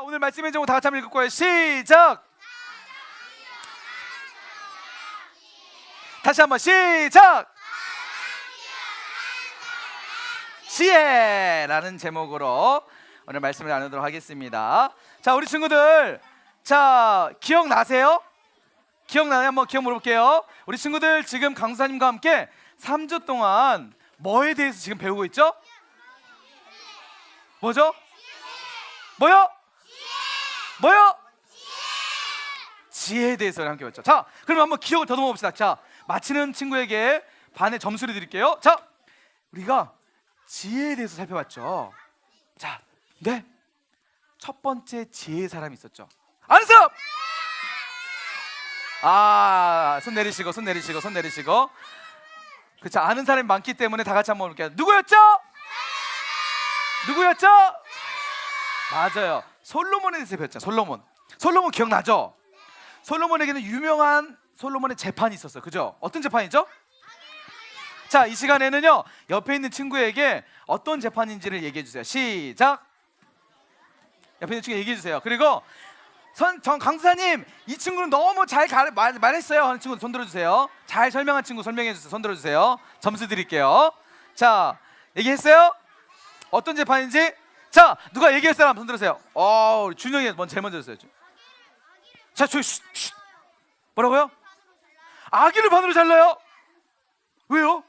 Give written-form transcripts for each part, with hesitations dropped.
오늘 말씀의 제목 다 같이 한번 읽을 거예요. 시작. 다시 한번 시작. 지혜라는 제목으로 오늘 말씀을 나누도록 하겠습니다. 자, 우리 친구들, 자, 기억나세요? 기억나요? 한번 기억 물어볼게요. 우리 친구들 지금 강사님과 함께 3주 동안 뭐에 대해서 지금 배우고 있죠? 뭐죠? 뭐요? 뭐요? 지혜에 대해서 함께 배웠죠. 자, 그럼 한번 기억을 더듬어 봅시다. 자, 맞히는 친구에게 반의 점수를 드릴게요. 자, 우리가 지혜에 대해서 살펴봤죠. 자, 네, 첫 번째 지혜의 사람이 있었죠. 아는 사람? 손 내리시고, 손 내리시고, 손 내리시고. 그렇죠. 아는 사람이 많기 때문에 다 같이 한번 볼게요. 누구였죠? 누구였죠? 맞아요. 솔로몬에 대해서 배웠죠. 솔로몬 기억나죠? 솔로몬에게는 유명한 솔로몬의 재판이 있었어요. 그죠? 어떤 재판이죠? 자, 이 시간에는요, 옆에 있는 친구에게 어떤 재판인지를 얘기해 주세요. 시작. 옆에 있는 친구 얘기해 주세요. 그리고 전 강사님, 이 친구는 너무 잘 말했어요 하는 친구 손 들어주세요. 잘 설명한 친구 설명해 주세요. 손 들어주세요. 점수 드릴게요. 자, 얘기했어요? 어떤 재판인지? 자, 누가 얘기할 사람 손 들으세요. 우리 준영이 제일 먼저 했어요. 자, 저기 뭐라고요? 아기를 반으로 잘라요? 왜요?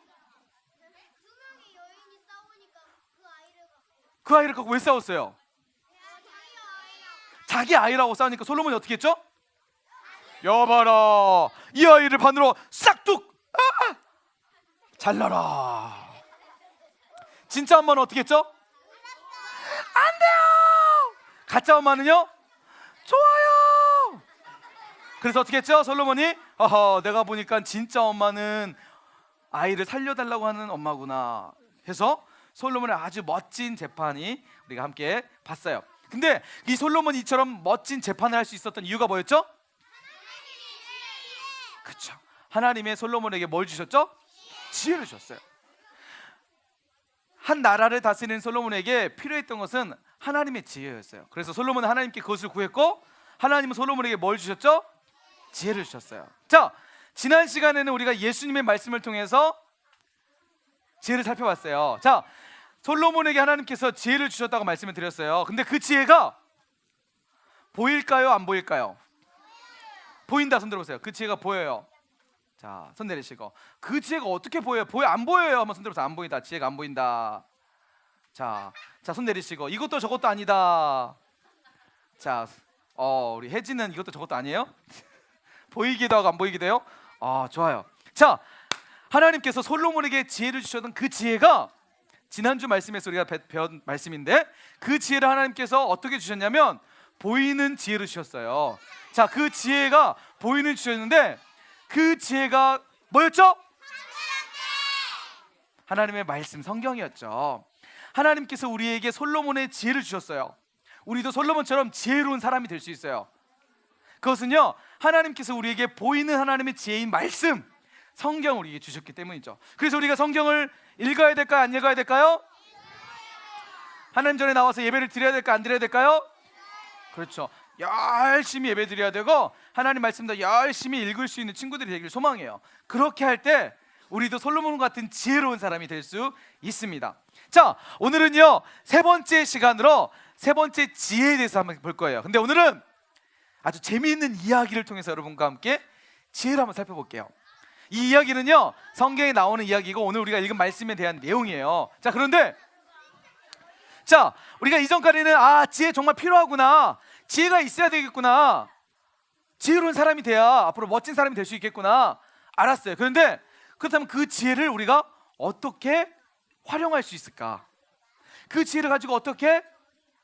그 아이를 갖고 왜 싸웠어요? 자기 아이라고 싸우니까 솔로몬이 어떻게 했죠? 여봐라, 이 아이를 반으로 싹둑 잘라라. 진짜 엄마는 어떻게 했죠? 안 돼요. 가짜 엄마는요? 좋아요. 그래서 어떻게 했죠? 솔로몬이 내가 보니까 진짜 엄마는 아이를 살려달라고 하는 엄마구나 해서 솔로몬의 아주 멋진 재판이 우리가 함께 봤어요. 근데 이 솔로몬이 이처럼 멋진 재판을 할 수 있었던 이유가 뭐였죠? 그렇죠. 하나님의 솔로몬에게 뭘 주셨죠? 지혜를 주셨어요. 한 나라를 다스리는 솔로몬에게 필요했던 것은 하나님의 지혜였어요. 그래서 솔로몬은 하나님께 그것을 구했고, 하나님은 솔로몬에게 뭘 주셨죠? 지혜를 주셨어요. 자, 지난 시간에는 우리가 예수님의 말씀을 통해서 지혜를 살펴봤어요. 자, 솔로몬에게 하나님께서 지혜를 주셨다고 말씀을 드렸어요. 근데 그 지혜가 보일까요? 안 보일까요? 보인다. 손 들어보세요. 그 지혜가 보여요. 자, 손 내리시고. 그 지혜가 어떻게 보여요? 안 보여요? 한번 손 들어보세요. 안 보인다. 지혜가 안 보인다. 자, 손 내리시고. 이것도 저것도 아니다. 자, 우리 혜진은 이것도 저것도 아니에요? 보이기도 하고 안 보이기도 해요? 좋아요. 자, 하나님께서 솔로몬에게 지혜를 주셨던 그 지혜가 지난주 말씀에서 우리가 배운 말씀인데, 그 지혜를 하나님께서 어떻게 주셨냐면 보이는 지혜를 주셨어요. 자, 그 지혜가 보이는 주셨는데, 그 지혜가 뭐였죠? 하나님의 말씀, 성경이었죠. 하나님께서 우리에게 솔로몬의 지혜를 주셨어요. 우리도 솔로몬처럼 지혜로운 사람이 될 수 있어요. 그것은요, 하나님께서 우리에게 보이는 하나님의 지혜인 말씀, 성경을 우리에게 주셨기 때문이죠. 그래서 우리가 성경을 읽어야 될까요? 안 읽어야 될까요? 하나님 전에 나와서 예배를 드려야 될까요? 안 드려야 될까요? 그렇죠. 열심히 예배 드려야 되고, 하나님 말씀도 열심히 읽을 수 있는 친구들이 되길 소망해요. 그렇게 할 때 우리도 솔로몬 같은 지혜로운 사람이 될 수 있습니다. 자, 오늘은요, 세 번째 시간으로 세 번째 지혜에 대해서 한번 볼 거예요. 근데 오늘은 아주 재미있는 이야기를 통해서 여러분과 함께 지혜를 한번 살펴볼게요. 이 이야기는요, 성경에 나오는 이야기고 오늘 우리가 읽은 말씀에 대한 내용이에요. 자, 그런데 우리가 이전까지는 지혜 정말 필요하구나, 지혜가 있어야 되겠구나, 지혜로운 사람이 돼야 앞으로 멋진 사람이 될 수 있겠구나 알았어요. 그런데 그렇다면 그 지혜를 우리가 어떻게 활용할 수 있을까? 그 지혜를 가지고 어떻게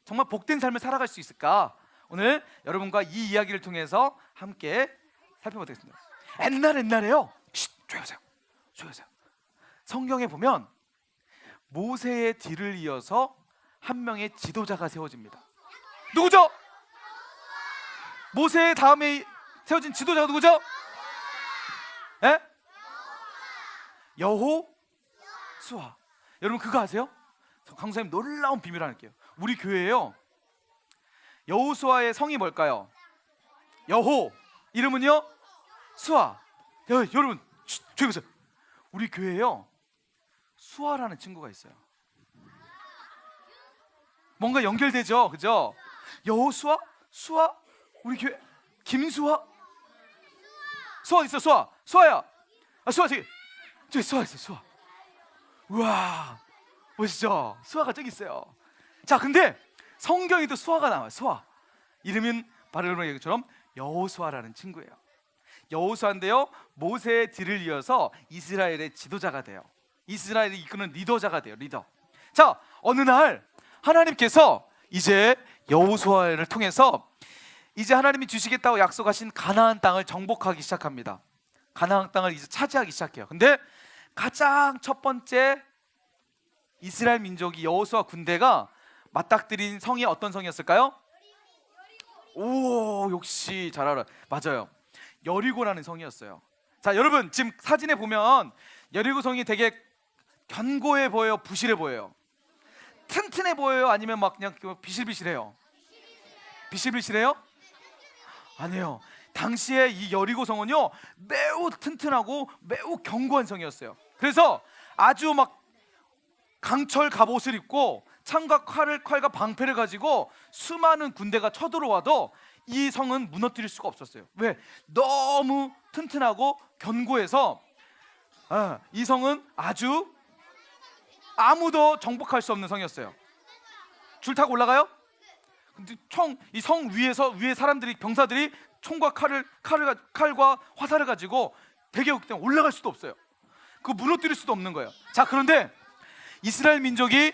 정말 복된 삶을 살아갈 수 있을까? 오늘 여러분과 이 이야기를 통해서 함께 살펴보도록 하겠습니다. 옛날에요, 조용하세요. 성경에 보면 모세의 뒤를 이어서 한 명의 지도자가 세워집니다. 누구죠? 모세 다음에 세워진 지도자가 누구죠? 여호수아. 여러분 그거 아세요? 강사님 놀라운 비밀 하나 할게요. 우리 교회에요, 여호수아의 성이 뭘까요? 여호. 이름은요? 수아. 여러분 저기 보세요. 우리 교회에요 수아라는 친구가 있어요. 뭔가 연결되죠, 그죠? 여호수아, 수아, 우리 교회 김수아, 수아 있어, 수아, 수아야, 수아 저기 수아 있어, 수아. 우와, 멋있죠? 수아가 저기 있어요. 자, 근데 성경에도 수아가 나와요. 수아. 이름은 바로 여러분 얘기처럼 여호수아라는 친구예요. 여호수아인데요, 모세의 뒤를 이어서 이스라엘의 지도자가 돼요. 이스라엘을 이끄는 리더자가 돼요. 리더. 자, 어느 날 하나님께서 이제 여호수아를 통해서 이제 하나님이 주시겠다고 약속하신 가나안 땅을 정복하기 시작합니다. 가나안 땅을 이제 차지하기 시작해요. 근데 가장 첫 번째 이스라엘 민족이 여호수아 군대가 맞닥뜨린 성이 어떤 성이었을까요? 오, 역시 잘 알아. 맞아요. 여리고라는 성이었어요. 자, 여러분 지금 사진에 보면 여리고 성이 되게 견고해 보여요, 부실해 보여요? 튼튼해 보여요? 아니면 막 그냥 비실비실해요? 비실비실해요? 아니에요. 당시에 이 여리고 성은요 매우 튼튼하고 매우 견고한 성이었어요. 그래서 아주 막 강철 갑옷을 입고 창과 칼과 방패를 가지고 수많은 군대가 쳐들어와도 이 성은 무너뜨릴 수가 없었어요. 왜? 너무 튼튼하고 견고해서 이 성은 아주 아무도 정복할 수 없는 성이었어요. 줄 타고 올라가요? 근데 이 성 위에 사람들이, 병사들이 총과 칼과 화살을 가지고 대기하기 때문에 올라갈 수도 없어요. 그거 무너뜨릴 수도 없는 거예요. 자, 그런데 이스라엘 민족이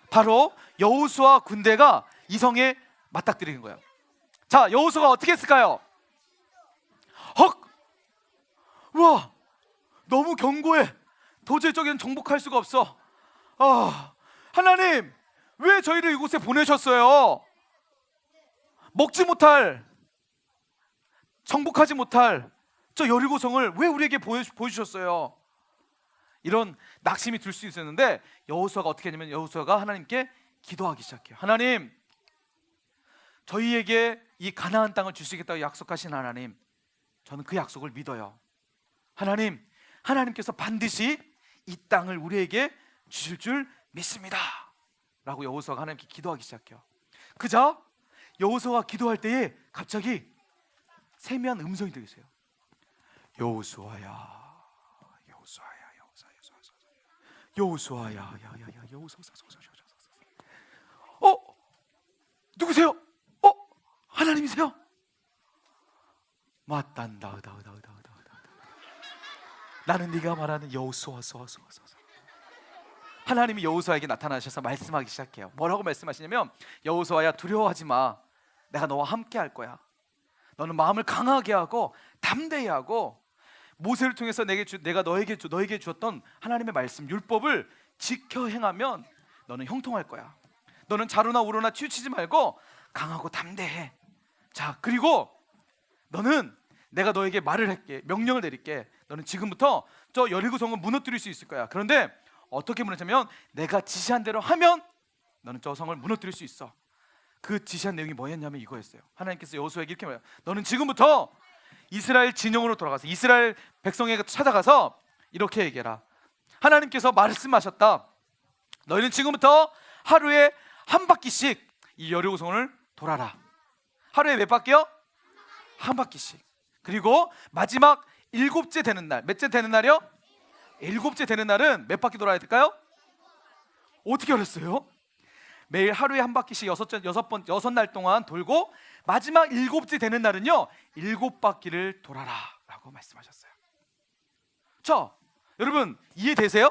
바로 여호수아 군대가 이 성에 맞닥뜨리는 거예요. 자, 여호수아가 어떻게 했을까요? 헉! 우와! 너무 견고해. 도저히 저기는 정복할 수가 없어. 하나님, 왜 저희를 이곳에 보내셨어요? 먹지 못할, 정복하지 못할 저 여리고성을 왜 우리에게 보여주셨어요? 이런 낙심이 들 수 있었는데 여호수아가 어떻게 했냐면 여호수아가 하나님께 기도하기 시작해요. 하나님, 저희에게 이 가나안 땅을 주시겠다고 약속하신 하나님, 저는 그 약속을 믿어요. 하나님, 하나님께서 반드시 이 땅을 우리에게 주실 줄 믿습니다 라고 여호수아가 하나님께 기도하기 시작해요. 그자 여호수아가 기도할 때에 갑자기 세미한 음성이 들리세요. 여호수아야, 여호수아야, 여호수아. 누구세요? 하나님이세요? 맞단다. 나는 네가 말하는 여호수아. 하나님이 여호수아에게 나타나셔서 말씀하기 시작해요. 뭐라고 말씀하시냐면, 여호수아야, 두려워하지 마. 내가 너와 함께 할 거야. 너는 마음을 강하게 하고 담대히 하고 모세를 통해서 내가 너에게 주었던 하나님의 말씀, 율법을 지켜 행하면 너는 형통할 거야. 너는 좌로나 우로나 치우치지 말고 강하고 담대해. 자, 그리고 너는 내가 너에게 말을 할게, 명령을 내릴게. 너는 지금부터 저 여리고 성을 무너뜨릴 수 있을 거야. 그런데 어떻게 무너뜨리냐면 내가 지시한 대로 하면 너는 저 성을 무너뜨릴 수 있어. 그 지시한 내용이 뭐였냐면 이거였어요. 하나님께서 여호수아에게 이렇게 말해요. 너는 지금부터 이스라엘 진영으로 돌아가서 이스라엘 백성에게 찾아가서 이렇게 얘기해라. 하나님께서 말씀하셨다. 너희는 지금부터 하루에 한 바퀴씩 이 여리고성을 돌아라. 하루에 몇 바퀴요? 한 바퀴씩. 그리고 마지막 일곱째 되는 날, 몇째 되는 날이요? 일곱째 되는 날은 몇 바퀴 돌아야 될까요? 어떻게 알았어요? 매일 하루에 한 바퀴씩 여섯 날 동안 돌고 마지막 일곱째 되는 날은요, 일곱 바퀴를 돌아라 라고 말씀하셨어요. 자, 여러분 이해되세요?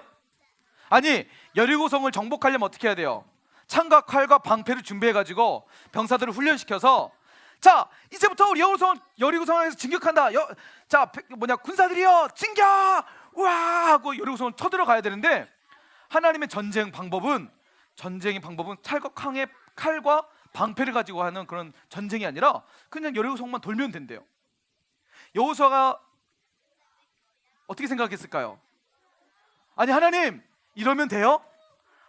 아니, 여리고성을 정복하려면 어떻게 해야 돼요? 창과 칼과 방패를 준비해가지고 병사들을 훈련시켜서, 자, 이제부터 우리 여리고성에서 진격한다. 군사들이여 진격! 우와! 하고 여리고성을 쳐들어가야 되는데, 하나님의 전쟁의 방법은 칼과 방패를 가지고 하는 그런 전쟁이 아니라 그냥 여리고성만 돌면 된대요. 여호수아가 어떻게 생각했을까요? 아니, 하나님 이러면 돼요?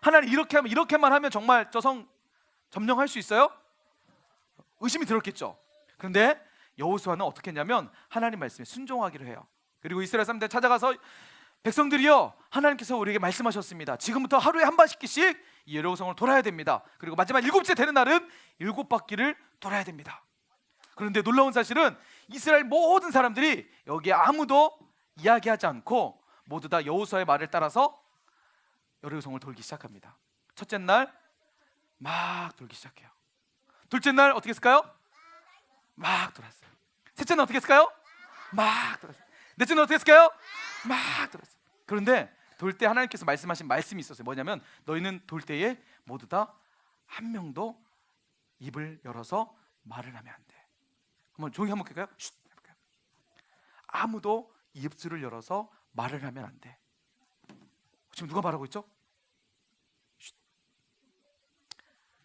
하나님 이렇게만 하면 정말 저 성 점령할 수 있어요? 의심이 들었겠죠. 그런데 여호수아는 어떻게 했냐면 하나님 말씀에 순종하기로 해요. 그리고 이스라엘 사람들 찾아가서 백성들이여, 하나님께서 우리에게 말씀하셨습니다. 지금부터 하루에 한 바퀴씩 이 여리고성을 돌아야 됩니다. 그리고 마지막 7째 되는 날은 7바퀴를 돌아야 됩니다. 그런데 놀라운 사실은 이스라엘 모든 사람들이 여기에 아무도 이야기하지 않고 모두 다 여호수아의 말을 따라서 여리고성을 돌기 시작합니다. 첫째 날 막 돌기 시작해요. 둘째 날 어떻게 했을까요? 막 돌았어요. 셋째 날 어떻게 했을까요? 막 돌았어요. 넷째 날 어떻게 했을까요? 막 돌았어요. 그런데 돌 때 하나님께서 말씀하신 말씀이 있었어요. 뭐냐면 너희는 돌 때에 모두 다 한 명도 입을 열어서 말을 하면 안 돼. 한번 조용히 한번 볼까요? 쉿, 해볼까요? 아무도 입술을 열어서 말을 하면 안 돼. 지금 누가 말하고 있죠? 쉿.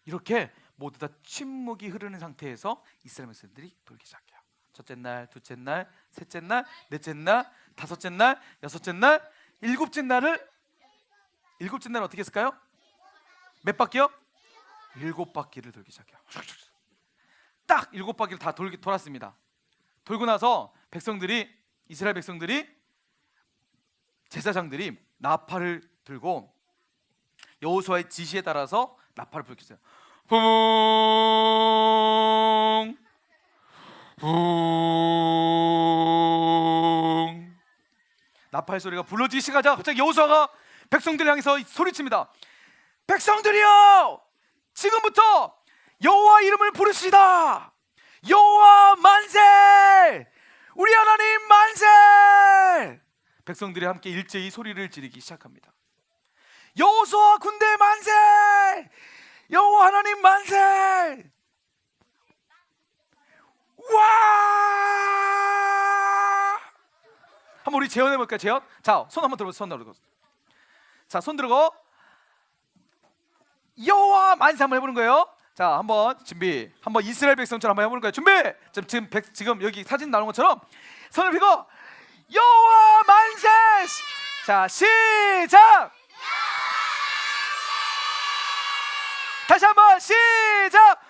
이렇게 모두 다 침묵이 흐르는 상태에서 이스라엘 백성들이 돌기 시작해요. 첫째 날, 둘째 날, 셋째 날, 넷째 날, 다섯째 날, 여섯째 날, 일곱째 날은 어떻게 했을까요? 몇 바퀴요? 7바퀴를 돌기 시작해요. 딱 7바퀴를 다 돌았습니다. 돌고 나서 이스라엘 백성들이, 제사장들이 나팔을 들고 여호수아의 지시에 따라서 나팔을 불켰어요. 붕 붕. 나팔 소리가 불러지기 시작하자 갑자기 여호수아가 백성들을 향해서 소리칩니다. 백성들이여, 지금부터 여호와 이름을 부르시다. 여호와 만세, 우리 하나님 만세. 백성들이 함께 일제히 소리를 지르기 시작합니다. 여호수아 군대 만세, 여호와 하나님 만세. 와! 한번 우리 재현해 볼까요? 재현. 자, 손 한번 들어보세요. 손 들고. 자, 손 들고 여호와 만세 한번 해보는 거예요. 자, 한번 준비. 한번 이스라엘 백성처럼 한번 해보는 거예요. 준비. 지금 여기 사진 나오는 것처럼 손을 펴고 여호와 만세. 자, 시작. 다시 한번 시작.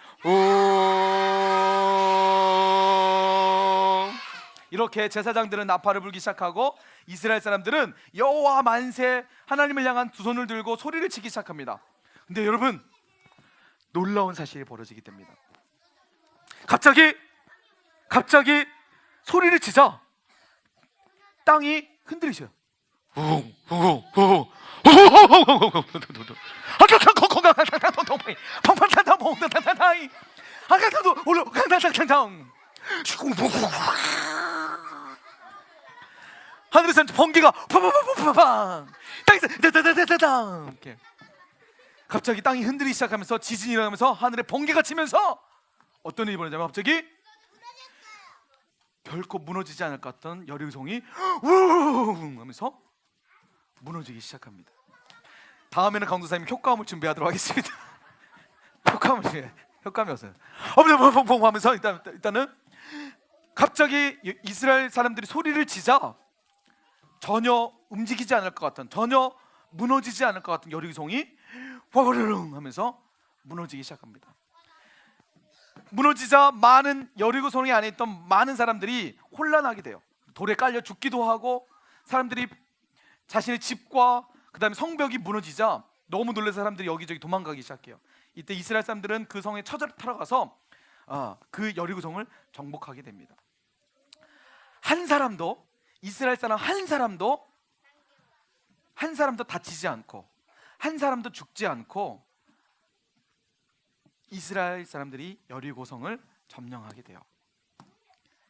이렇게 제사장들은 나팔을 불기 시작하고 이스라엘 사람들은 여호와 만세, 하나님을 향한 두 손을 들고 소리를 치기 시작합니다. 근데 여러분, 놀라운 사실이 벌어지게 됩니다. 갑자기 소리를 치자 땅이 흔들리셔요. 하늘에서 번개가 팡팡팡팡팡, 땅에서 다다다다다당. 이렇게 갑자기 땅이 흔들리기 시작하면서 지진이 일어나면서 하늘에 번개가 치면서 어떤 일이 벌어지냐면 갑자기 결코 무너지지 않을 것 같던 여리고성이 우웅 하면서 무너지기 시작합니다. 다음에는 강도사님 효과음을 준비하도록 하겠습니다. 효과음이 없어요. 펑펑 하면서 일단은 갑자기 이스라엘 사람들이 소리를 치자 전혀 움직이지 않을 것 같은, 전혀 무너지지 않을 것 같은 여리고성이 와르릉 하면서 무너지기 시작합니다. 무너지자 여리고성이 안에 있던 많은 사람들이 혼란하게 돼요. 돌에 깔려 죽기도 하고, 사람들이 자신의 집과 그 다음에 성벽이 무너지자 너무 놀라서 사람들이 여기저기 도망가기 시작해요. 이때 이스라엘 사람들은 그 성에 처자를 타러 가서 그 여리고성을 정복하게 됩니다. 이스라엘 사람 한 사람도 다치지 않고, 한 사람도 죽지 않고 이스라엘 사람들이 여리고성을 점령하게 돼요.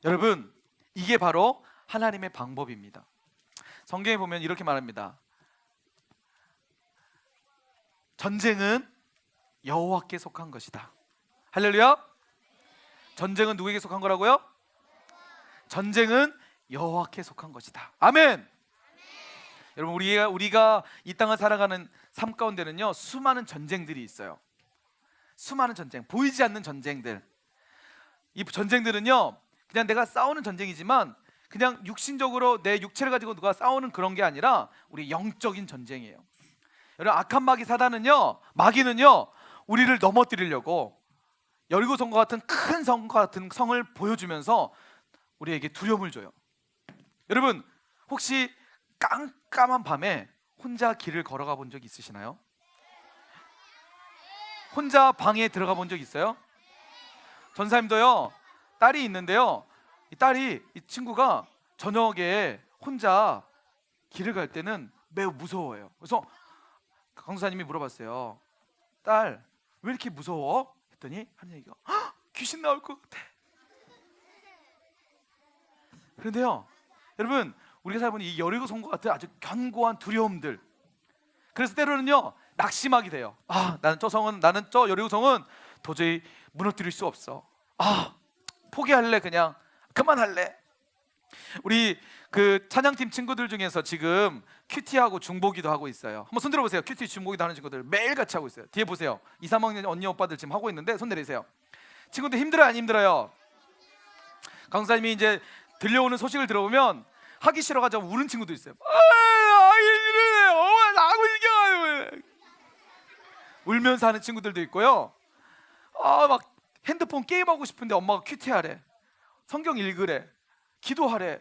여러분, 이게 바로 하나님의 방법입니다. 성경에 보면 이렇게 말합니다. 전쟁은 여호와께 속한 것이다. 할렐루야. 전쟁은 누구에게 속한 거라고요? 전쟁은 여호와께 속한 것이다. 아멘. 여러분, 우리가 이 땅을 살아가는 삶 가운데는요, 수많은 전쟁들이 있어요. 수많은 전쟁, 보이지 않는 전쟁들. 이 전쟁들은요, 그냥 내가 싸우는 전쟁이지만 그냥 육신적으로 내 육체를 가지고 누가 싸우는 그런 게 아니라 우리 영적인 전쟁이에요. 여러분, 악한 마귀는요 우리를 넘어뜨리려고 여리고 성과 같은 큰 성과 같은 성을 보여주면서 우리에게 두려움을 줘요. 여러분 혹시 깜깜한 밤에 혼자 길을 걸어가 본 적 있으시나요? 혼자 방에 들어가 본 적 있어요? 전사님도요. 딸이 있는데요. 이 친구가 저녁에 혼자 길을 갈 때는 매우 무서워해요. 그래서 강사님이 물어봤어요. 딸, 왜 이렇게 무서워? 했더니 하는 얘기가 귀신 나올 것 같아. 그런데요, 여러분 우리가 살아본 이 여리고 성과 같은 아주 견고한 두려움들, 그래서 때로는요 낙심하게 돼요. 나는 저 여리고 성은 도저히 무너뜨릴 수 없어. 포기할래, 그냥 그만할래. 우리 그 찬양팀 친구들 중에서 지금 큐티하고 중보기도 하고 있어요. 한번 손 들어보세요. 큐티 중보기도 하는 친구들 매일 같이 하고 있어요. 뒤에 보세요. 2, 3학년 언니 오빠들 지금 하고 있는데 손 내리세요. 친구들 힘들어요, 안 힘들어요? 강사님이 이제 들려오는 소식을 들어보면 하기 싫어가지고 우는 친구도 있어요. 하기 싫어요. 나고 이겨. 울면서 하는 친구들도 있고요. 막 핸드폰 게임하고 싶은데 엄마가 큐티하래, 성경 읽으래, 기도하래,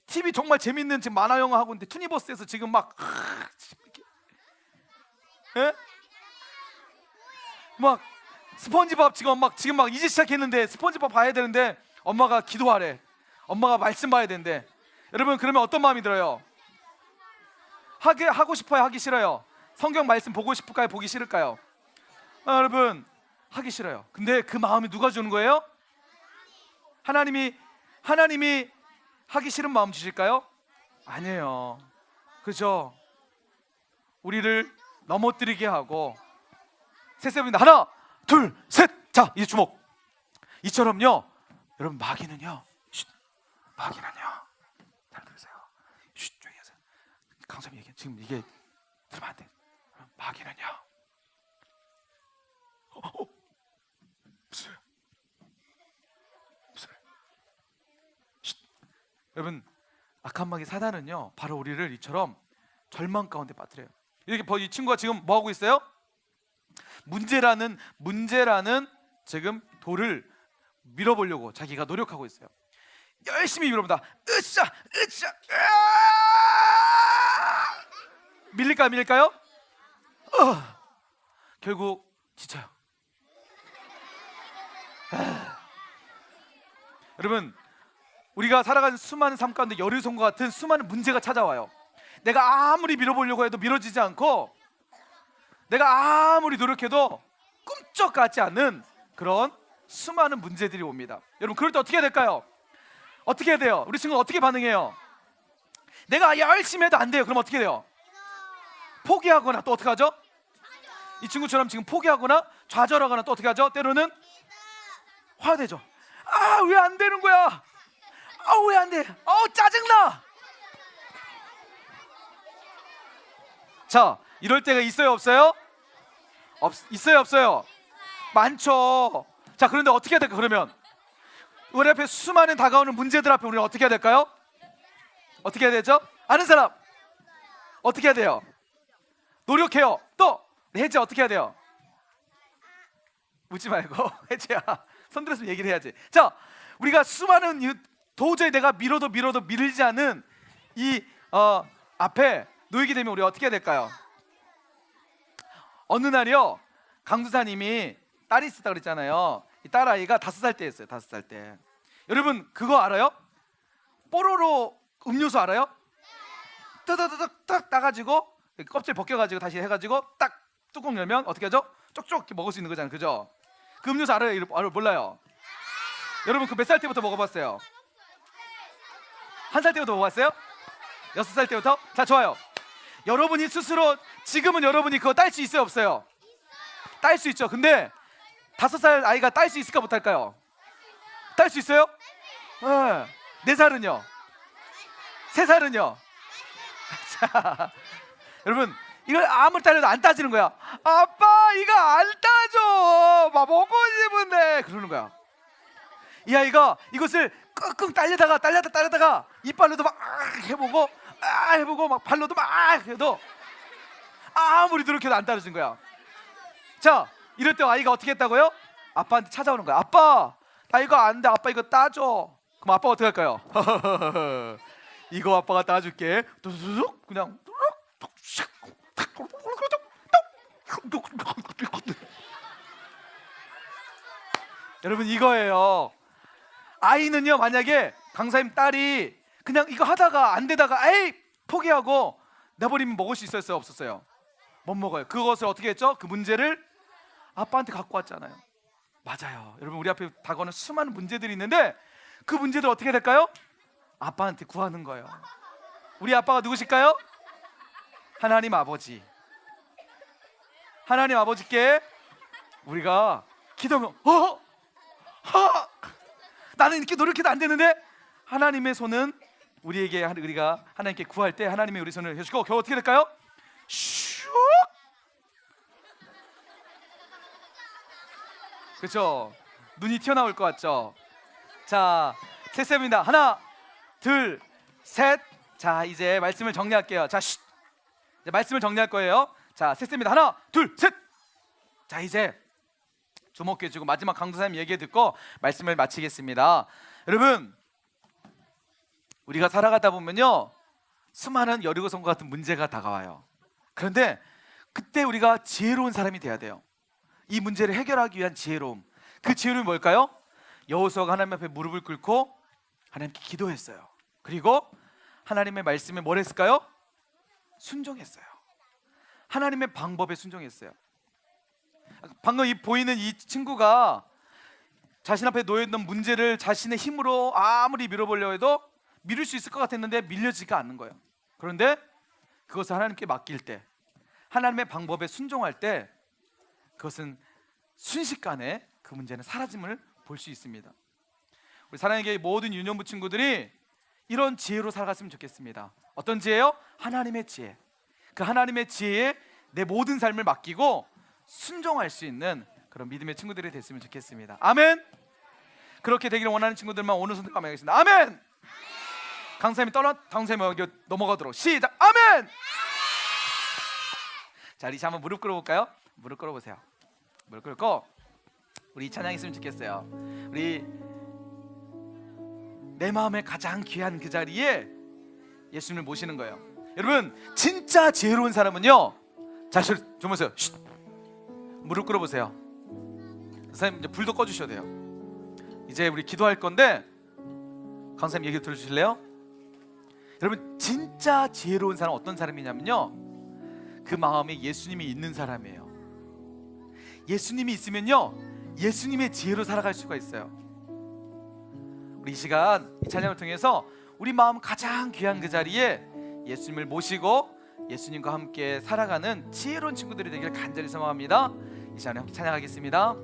TV 정말 재밌는 지금 만화 영화 하고 있는데 투니버스에서 지금 막 스펀지밥 지금 막 이제 시작했는데 스펀지밥 봐야 되는데 엄마가 기도하래, 엄마가 말씀 봐야 되는데. 여러분 그러면 어떤 마음이 들어요? 하고 싶어요, 하기 싫어요? 성경 말씀 보고 싶을까요, 보기 싫을까요? 여러분 하기 싫어요. 근데 그 마음이 누가 주는 거예요? 하나님이 하기 싫은 마음 주실까요? 아니에요. 그죠? 우리를 넘어뜨리게 하고. 셋세븐입니다. 하나, 둘, 셋. 자, 이제 주목. 이처럼요. 여러분 마귀는요. 마귀는요. 잘 들으세요. 조용히 하세요. 강사님 얘기 지금 이게 들으면 안 돼. 마귀는요. 무슨 여러분 악한 마귀 사단은요 바로 우리를 이처럼 절망 가운데 빠뜨려요. 이렇게 이 친구가 지금 뭐 하고 있어요? 문제라는 지금 돌을 밀어보려고 자기가 노력하고 있어요. 열심히 밀어본다. 으쌰 밀릴까요? 결국 지쳐요. 여러분 우리가 살아가는 수많은 삶 가운데 여리고성과 같은 수많은 문제가 찾아와요. 내가 아무리 밀어보려고 해도 밀어지지 않고, 내가 아무리 노력해도 꿈쩍 같지 않는 그런 수많은 문제들이 옵니다. 여러분 그럴 때 어떻게 해야 될까요? 어떻게 해야 돼요? 우리 친구는 어떻게 반응해요? 내가 열심히 해도 안 돼요. 그럼 어떻게 돼요? 포기하거나 또 어떻게 하죠? 이 친구처럼 지금 포기하거나 좌절하거나 또 어떻게 하죠? 때로는 화내죠. 왜 안 되는 거야? 왜 안 돼? 짜증나. 자, 이럴 때가 있어요, 없어요? 있어요, 없어요? 많죠. 자, 그런데 어떻게 해야 될까? 그러면 우리 앞에 수많은 다가오는 문제들 앞에 우리는 어떻게 해야 될까요? 어떻게 해야 되죠? 아는 사람 어떻게 해야 돼요? 노력해요. 또 혜지 어떻게 해야 돼요? 웃지 말고 혜지야 손 들었으면 얘기를 해야지. 자, 우리가 수많은 도저히 내가 밀어도 밀리지 않는 이 앞에 놓이게 되면 우리가 어떻게 해야 될까요? 어느 날이요 강두사님이 딸이 있었다 그랬잖아요. 이 딸아이가 5살 때였어요. 5살 때. 여러분 그거 알아요? 뽀로로 음료수 알아요? 딱 따가지고 껍질 벗겨가지고 다시 해가지고 딱 뚜껑 열면 어떻게 하죠? 쪽쪽 이렇게 먹을 수 있는 거잖아요. 그죠? 그 음료수 알아요? 몰라요? 여러분 그 몇 살 때부터 먹어봤어요? 1살 때부터 먹어봤어요? 6살 때부터? 자, 좋아요. 여러분이 스스로 지금은 여러분이 그거 딸 수 있어요, 없어요? 딸 수 있죠. 근데 5살 아이가 딸 수 있을까 못할까요? 딸 수 있어요? 네. 4살은요? 3살은요? 자, 여러분 이걸 아무리 따져도 안 따지는 거야. 아빠 이거 안 따져. 먹고 싶은데 그러는 거야. 이 아이가 이것을 끙끙 딸려다가 이빨로도 막 해보고 막 발로도 막 해도 아무리 노력해도 안 따라준 거야. 자, 이럴 때 아이가 어떻게 했다고요? 아빠한테 찾아오는 거야. 아빠, 나 이거 안 돼. 아빠 이거 따줘. 그럼 아빠가 어떻게 할까요? 이거 아빠가 따줄게. 뚝뚝 그냥 여러분 이거예요. 아이는요, 만약에 강사님 딸이 그냥 이거 하다가 안 되다가 에이 포기하고 내버리면 먹을 수 있었어요, 없었어요? 못 먹어요. 그것을 어떻게 했죠? 그 문제를 아빠한테 갖고 왔잖아요. 맞아요. 여러분 우리 앞에 다가오는 수많은 문제들이 있는데 그 문제들 어떻게 될까요? 아빠한테 구하는 거예요. 우리 아빠가 누구실까요? 하나님 아버지. 하나님 아버지께 우리가 기도하면 나는 이렇게 노력해도 안 되는데 하나님의 손은 우리가 하나님께 구할 때 하나님이 우리 손을 해주고 겨우 어떻게 될까요? 슉! 그렇죠? 눈이 튀어나올 것 같죠? 자, 셋입니다. 하나, 둘, 셋. 자, 이제 말씀을 정리할게요. 자, 이제 말씀을 정리할 거예요. 자, 셋입니다. 하나, 둘, 셋. 자, 이제 주목해주고 마지막 강도사님 얘기 듣고 말씀을 마치겠습니다. 여러분, 우리가 살아가다 보면요, 수많은 여리고성과 같은 문제가 다가와요. 그런데 그때 우리가 지혜로운 사람이 돼야 돼요. 이 문제를 해결하기 위한 지혜로움. 그 지혜로움이 뭘까요? 여호수아가 하나님 앞에 무릎을 꿇고 하나님께 기도했어요. 그리고 하나님의 말씀에 뭘 했을까요? 순종했어요. 하나님의 방법에 순종했어요. 방금 보이는 이 친구가 자신 앞에 놓여있는 문제를 자신의 힘으로 아무리 밀어보려 해도 밀을 수 있을 것 같았는데 밀려지가 않는 거예요. 그런데 그것을 하나님께 맡길 때, 하나님의 방법에 순종할 때 그것은 순식간에 그 문제는 사라짐을 볼 수 있습니다. 우리 사랑의 모든 유년부 친구들이 이런 지혜로 살아갔으면 좋겠습니다. 어떤 지혜요? 하나님의 지혜. 그 하나님의 지혜에 내 모든 삶을 맡기고 순종할 수 있는 그런 믿음의 친구들이 됐으면 좋겠습니다. 아멘. 그렇게 되기를 원하는 친구들만 오늘 손들고 하겠습니다. 아멘. 강사님이 여기 넘어가도록 시작. 아멘. 자, 우리 한번 무릎 꿇어볼까요? 무릎 꿇어보세요. 무릎 꿇고 우리 찬양 있으면 좋겠어요. 우리 내 마음에 가장 귀한 그 자리에 예수님을 모시는 거예요. 여러분, 진짜 지혜로운 사람은요, 자, 좀 보세요. 무릎 꿇어보세요. 선생님 이제 불도 꺼주셔도 돼요. 이제 우리 기도할 건데 강사님 얘기 들어주실래요? 여러분, 진짜 지혜로운 사람 어떤 사람이냐면요, 그 마음에 예수님이 있는 사람이에요. 예수님이 있으면요, 예수님의 지혜로 살아갈 수가 있어요. 우리 이 시간 이 찬양을 통해서 우리 마음 가장 귀한 그 자리에 예수님을 모시고 예수님과 함께 살아가는 지혜로운 친구들이 되기를 간절히 소망합니다. 이 시간에 함께 찬양하겠습니다.